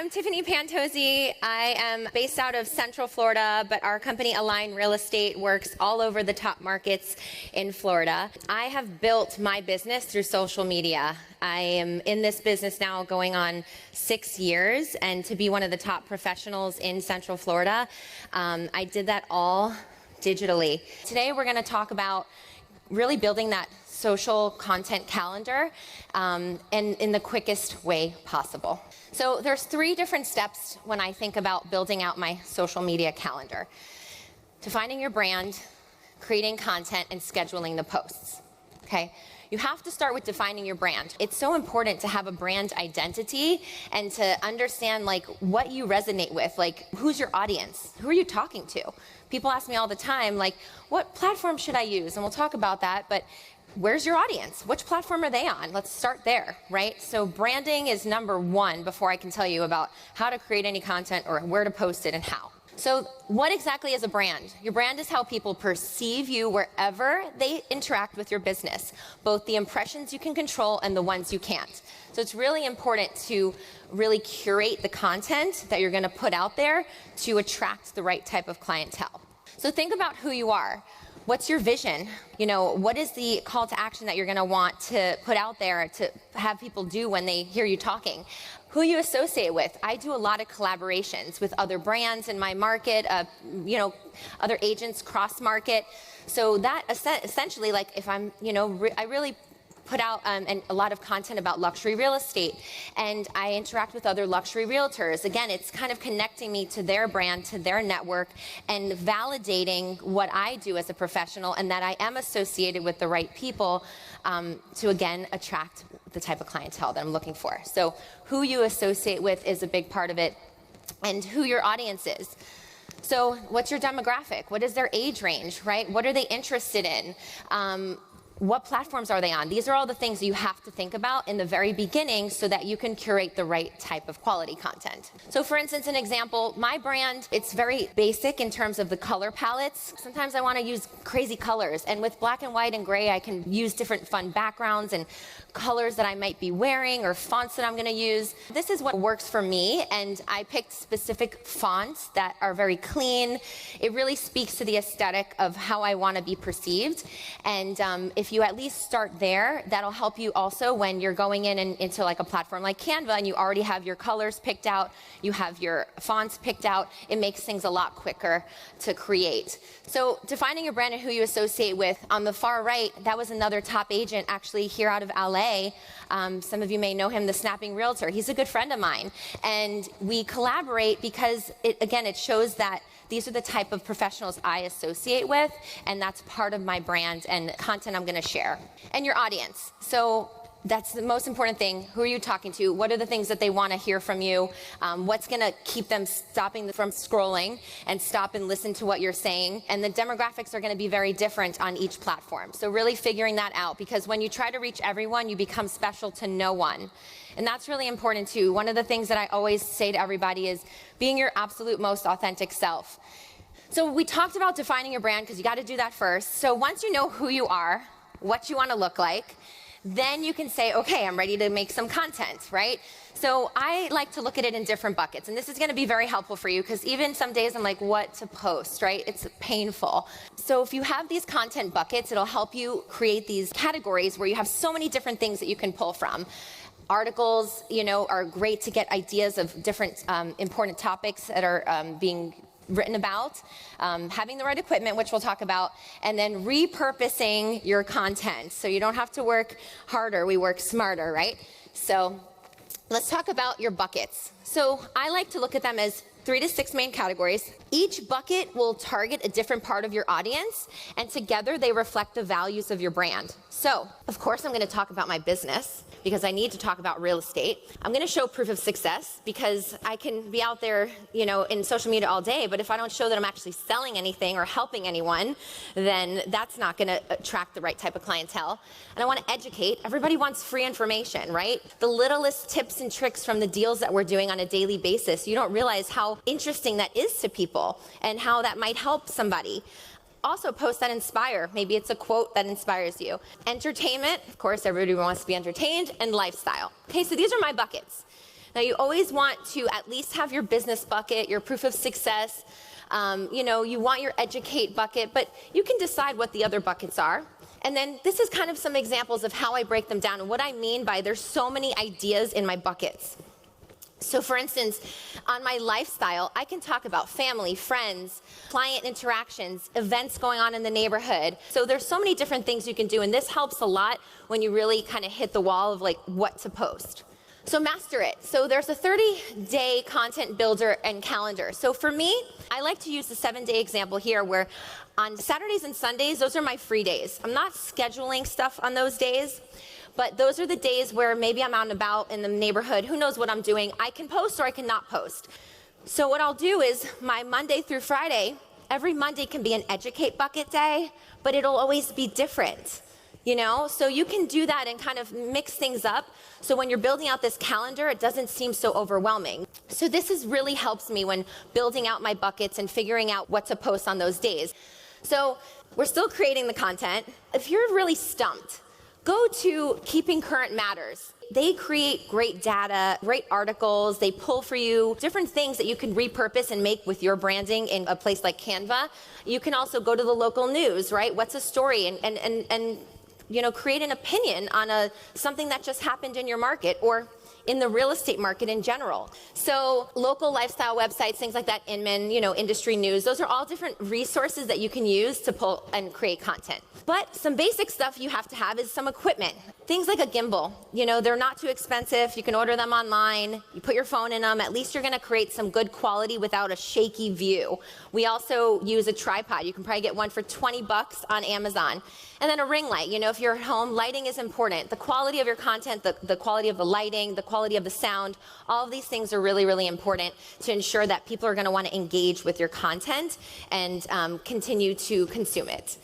I'm Tiffany Pantozzi. I am based out of Central Florida, but our company, Align Real Estate, works all over the top markets in Florida. I have built my business through social media. I am in this business now going on 6 years, and to be one of the top professionals in Central Florida, I did that all digitally. Today we're going to talk about really building that social content calendar and in the quickest way possible. So there's 3 different steps when I think about building out my social media calendar: defining your brand, creating content, and scheduling the posts. Okay? You have to start with defining your brand. It's so important to have a brand identity and to understand like what you resonate with, like who's your audience, who are you talking to? People ask me all the time, like, what platform should I use? And we'll talk about that, but where's your audience? Which platform are they on? Let's start there, right? So branding is number 1 before I can tell you about how to create any content or where to post it and how. So what exactly is a brand? Your brand is how people perceive you wherever they interact with your business, both the impressions you can control and the ones you can't. So it's really important to really curate the content that you're going to put out there to attract the right type of clientele. So think about who you are. What's your vision? You know, what is the call to action that you're going to want to put out there to have people do when they hear you talking? Who you associate with. I do a lot of collaborations with other brands in my market, other agents cross market. So that essentially, like if I'm, I really put out a lot of content about luxury real estate, and I interact with other luxury realtors. Again, it's kind of connecting me to their brand, to their network, and validating what I do as a professional and that I am associated with the right people to, again, attract the type of clientele that I'm looking for. So who you associate with is a big part of it, and who your audience is. So what's your demographic? What is their age range, right? What are they interested in? What platforms are they on? These are all the things you have to think about in the very beginning so that you can curate the right type of quality content. So for instance, an example, my brand, it's very basic in terms of the color palettes. Sometimes I want to use crazy colors, and with black and white and gray, I can use different fun backgrounds and colors that I might be wearing or fonts that I'm going to use. This is what works for me, and I picked specific fonts that are very clean. It really speaks to the aesthetic of how I want to be perceived, and if you at least start there, that'll help you also when you're going in and into like a platform like Canva and you already have your colors picked out, you have your fonts picked out. It makes things a lot quicker to create. So defining your brand and who you associate with. On the far right, that was another top agent actually here out of LA. Some of you may know him, the Snapping Realtor. He's a good friend of mine. And we collaborate because, it shows that these are the type of professionals I associate with, and that's part of my brand and content I'm going to share. And your audience. So that's the most important thing. Who are you talking to? What are the things that they want to hear from you? What's going to keep them stopping from scrolling and stop and listen to what you're saying? And the demographics are going to be very different on each platform. So really figuring that out, because when you try to reach everyone, you become special to no one. And that's really important too. One of the things that I always say to everybody is being your absolute most authentic self. So we talked about defining your brand because you got to do that first. So once you know who you are, what you want to look like, then you can say, okay, I'm ready to make some content, right? So I like to look at it in different buckets, and this is going to be very helpful for you because even some days I'm like, what to post, right? It's painful. So if you have these content buckets, it'll help you create these categories where you have so many different things that you can pull from. Articles, are great to get ideas of different important topics that are being written about, having the right equipment, which we'll talk about, and then repurposing your content. So you don't have to work harder, we work smarter, right? So let's talk about your buckets. So I like to look at them as 3 to 6 main categories. Each bucket will target a different part of your audience, and together they reflect the values of your brand. So, of course, I'm going to talk about my business because I need to talk about real estate. I'm going to show proof of success because I can be out there, in social media all day, but if I don't show that I'm actually selling anything or helping anyone, then that's not going to attract the right type of clientele. And I want to educate. Everybody wants free information, right? The littlest tips and tricks from the deals that we're doing on a daily basis. You don't realize how interesting that is to people and how that might help somebody. Also posts that inspire. Maybe it's a quote that inspires you. Entertainment, of course, everybody wants to be entertained, and lifestyle. Okay, so these are my buckets. Now, you always want to at least have your business bucket, your proof of success. You want your educate bucket, but you can decide what the other buckets are. And then this is kind of some examples of how I break them down and what I mean by there's so many ideas in my buckets. So for instance, on my lifestyle, I can talk about family, friends, client interactions, events going on in the neighborhood. So there's so many different things you can do, and this helps a lot when you really kind of hit the wall of like what to post. So master it. So there's a 30-day content builder and calendar. So for me, I like to use the 7-day example here where on Saturdays and Sundays, those are my free days. I'm not scheduling stuff on those days, but those are the days where maybe I'm out and about in the neighborhood. Who knows what I'm doing? I can post or I cannot post. So what I'll do is my Monday through Friday, every Monday can be an educate bucket day, but it'll always be different. So you can do that and kind of mix things up. So when you're building out this calendar, it doesn't seem so overwhelming. So this really helps me when building out my buckets and figuring out what to post on those days. So we're still creating the content. If you're really stumped, go to Keeping Current Matters. They create great data, great articles. They pull for you different things that you can repurpose and make with your branding in a place like Canva. You can also go to the local news, right? What's a story? And create an opinion on something that just happened in your market or in the real estate market in general. So local lifestyle websites, things like that, Inman, industry news, those are all different resources that you can use to pull and create content. But some basic stuff you have to have is some equipment. Things like a gimbal, they're not too expensive. You can order them online. You put your phone in them. At least you're gonna create some good quality without a shaky view. We also use a tripod. You can probably get one for 20 bucks on Amazon. And then a ring light. If you're at home, lighting is important. The quality of your content, the quality of the lighting, the quality of the sound, all of these things are really, really important to ensure that people are gonna wanna engage with your content and continue to consume it.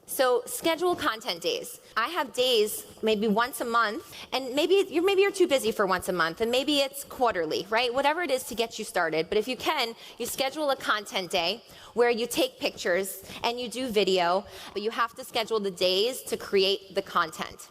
So schedule content days. I have days, maybe once a month, and maybe you're too busy for once a month, and maybe it's quarterly, right? Whatever it is to get you started. But if you can, you schedule a content day where you take pictures and you do video, but you have to schedule the days to create the content.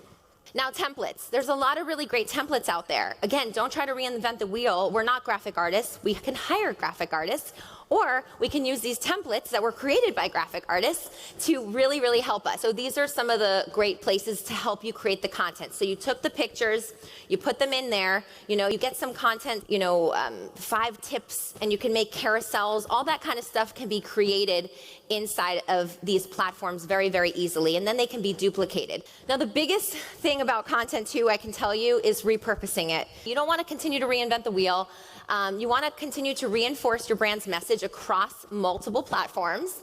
Now, templates. There's a lot of really great templates out there. Again, don't try to reinvent the wheel. We're not graphic artists. We can hire graphic artists, or we can use these templates that were created by graphic artists to really, really help us. So these are some of the great places to help you create the content. So you took the pictures, you put them in there, you get some content, 5 tips, and you can make carousels. All that kind of stuff can be created inside of these platforms very, very easily, and then they can be duplicated. Now, the biggest thing about content too, I can tell you, is repurposing it. You don't want to continue to reinvent the wheel. You want to continue to reinforce your brand's message across multiple platforms.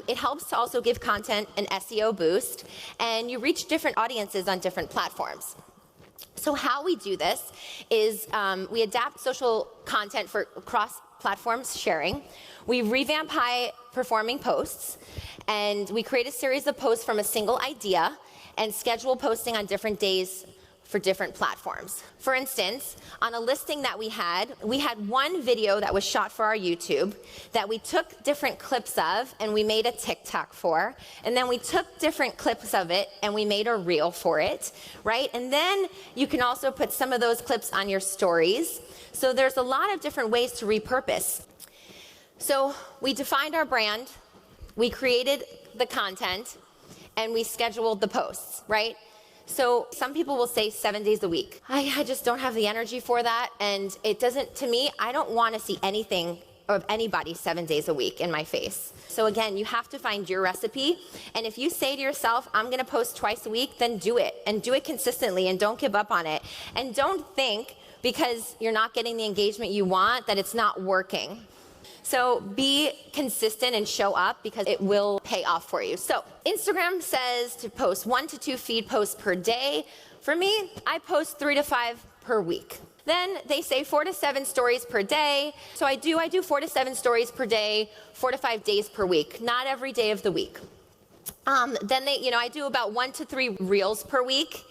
It helps to also give content an SEO boost, and you reach different audiences on different platforms. So how we do this is we adapt social content for cross-platform sharing. We revamp high-performing posts, and we create a series of posts from a single idea and schedule posting on different days for different platforms. For instance, on a listing that we had one video that was shot for our YouTube that we took different clips of and we made a TikTok for, and then we took different clips of it and we made a reel for it, right? And then you can also put some of those clips on your stories. So there's a lot of different ways to repurpose. So we defined our brand, we created the content, and we scheduled the posts, right? So some people will say 7 days a week. I just don't have the energy for that, and it doesn't, to me, I don't want to see anything of anybody 7 days a week in my face. So again, you have to find your recipe, and if you say to yourself, I'm gonna post twice a week, then do it, and do it consistently, and don't give up on it. And don't think, because you're not getting the engagement you want, that it's not working. So be consistent and show up, because it will pay off for you. So Instagram says to post 1 to 2 feed posts per day. For me, I post 3 to 5 per week. Then they say 4 to 7 stories per day. So I do 4 to 7 stories per day, 4 to 5 days per week, not every day of the week. Then I do about 1 to 3 reels per week.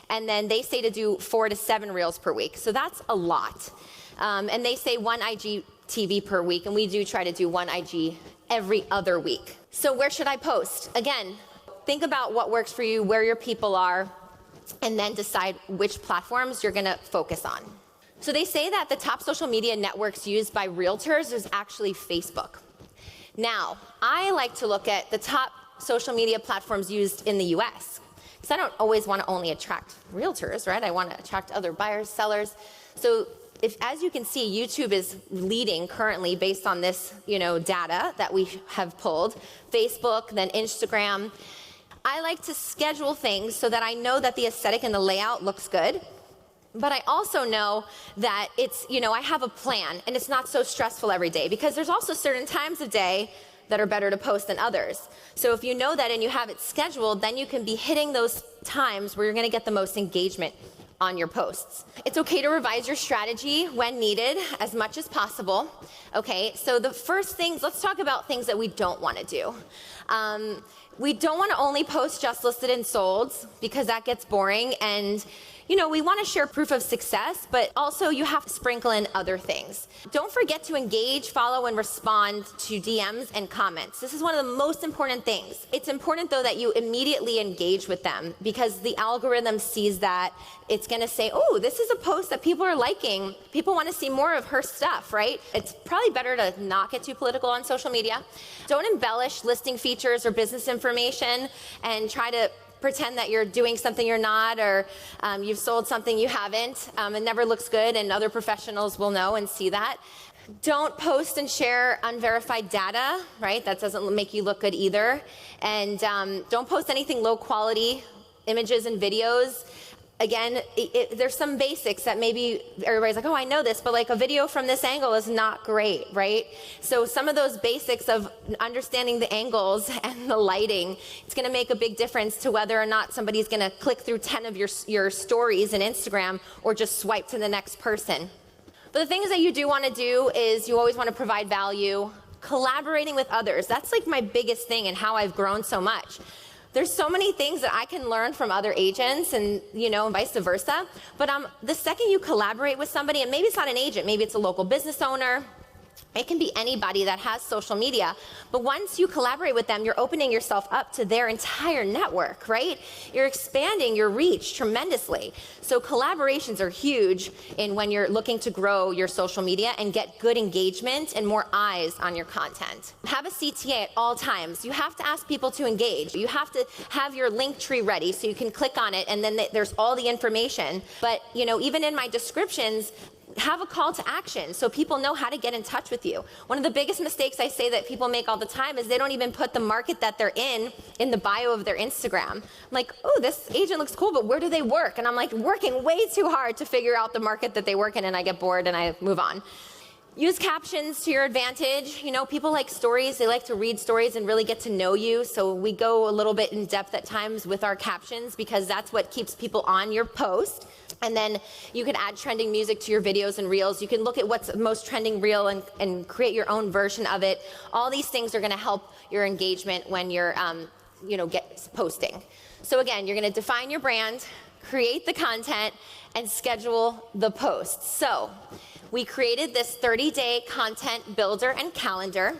And then they say to do 4 to 7 reels per week. So that's a lot. And they say 1 IGTV per week, and we do try to do 1 IG every other week. So where should I post? Again, think about what works for you, where your people are, and then decide which platforms you're gonna focus on. So they say that the top social media networks used by realtors is actually Facebook. Now, I like to look at the top social media platforms used in the US, because I don't always want to only attract realtors, right? I want to attract other buyers, sellers. So as you can see, YouTube is leading currently based on this, data that we have pulled. Facebook, then Instagram. I like to schedule things so that I know that the aesthetic and the layout looks good. But I also know that it's, I have a plan and it's not so stressful every day, because there's also certain times of day that are better to post than others. So if you know that and you have it scheduled, then you can be hitting those times where you're gonna get the most engagement on your posts. It's okay to revise your strategy when needed as much as possible. Okay, so the first things, let's talk about things that we don't wanna do. We don't wanna only post just listed and solds, because that gets boring, and we want to share proof of success, but also you have to sprinkle in other things. Don't forget to engage, follow, and respond to DMs and comments. This is one of the most important things. It's important, though, that you immediately engage with them, because the algorithm sees that. It's going to say, oh, this is a post that people are liking. People want to see more of her stuff, right? It's probably better to not get too political on social media. Don't embellish listing features or business information and try to pretend that you're doing something you're not, or you've sold something you haven't. It never looks good, and other professionals will know and see that. Don't post and share unverified data, right? That doesn't make you look good either. And don't post anything low quality, images and videos. Again, there's some basics that maybe everybody's like, oh, I know this, but like a video from this angle is not great, right? So some of those basics of understanding the angles and the lighting, it's gonna make a big difference to whether or not somebody's gonna click through 10 of your stories in Instagram or just swipe to the next person. But the things that you do wanna do is you always wanna provide value, collaborating with others. That's like my biggest thing and how I've grown so much. There's so many things that I can learn from other agents, and and vice versa. But the second you collaborate with somebody, and maybe it's not an agent, maybe it's a local business owner, it can be anybody that has social media. But once you collaborate with them, you're opening yourself up to their entire network, right? You're expanding your reach tremendously. So collaborations are huge when you're looking to grow your social media and get good engagement and more eyes on your content. Have a CTA at all times. You have to ask people to engage. You have to have your link tree ready so you can click on it, and then there's all the information. But even in my descriptions, have a call to action so people know how to get in touch with you. One of the biggest mistakes I say that people make all the time is they don't even put the market that they're in the bio of their Instagram. I'm like, oh, this agent looks cool, but where do they work? And I'm like working way too hard to figure out the market that they work in, and I get bored and I move on. Use captions to your advantage. People like stories. They like to read stories and really get to know you. So we go a little bit in depth at times with our captions, because that's what keeps people on your post. And then you can add trending music to your videos and reels. You can look at what's most trending reel and create your own version of it. All these things are going to help your engagement when you're, posting. So again, you're going to define your brand, create the content, and schedule the posts. So we created this 30-day content builder and calendar.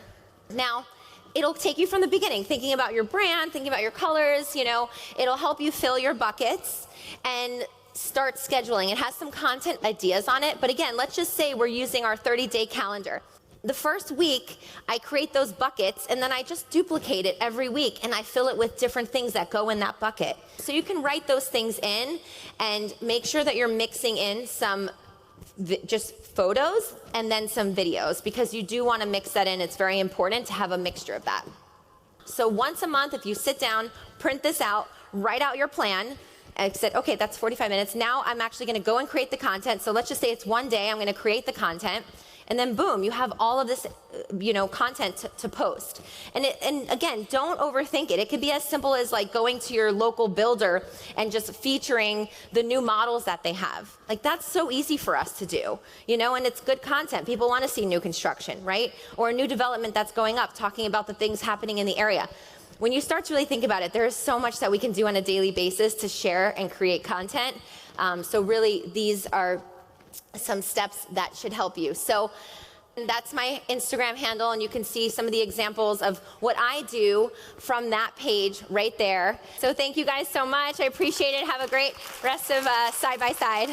Now, it'll take you from the beginning, thinking about your brand, thinking about your colors. It'll help you fill your buckets and start scheduling. It has some content ideas on it, but again, let's just say we're using our 30-day calendar. The first week, I create those buckets, and then I just duplicate it every week, and I fill it with different things that go in that bucket. So you can write those things in and make sure that you're mixing in some just photos and then some videos, because you do want to mix that in. It's very important to have a mixture of that. So once a month, if you sit down, print this out, write out your plan, I said, okay, that's 45 minutes. Now I'm actually going to go and create the content. So let's just say it's one day. I'm going to create the content. And then boom, you have all of this, content to post. And again, don't overthink it. It could be as simple as like going to your local builder and just featuring the new models that they have. Like that's so easy for us to do, and it's good content. People want to see new construction, right? Or a new development that's going up, talking about the things happening in the area. When you start to really think about it, there is so much that we can do on a daily basis to share and create content. So really, these are some steps that should help you. So that's my Instagram handle, and you can see some of the examples of what I do from that page right there. So thank you guys so much. I appreciate it. Have a great rest of Side by Side.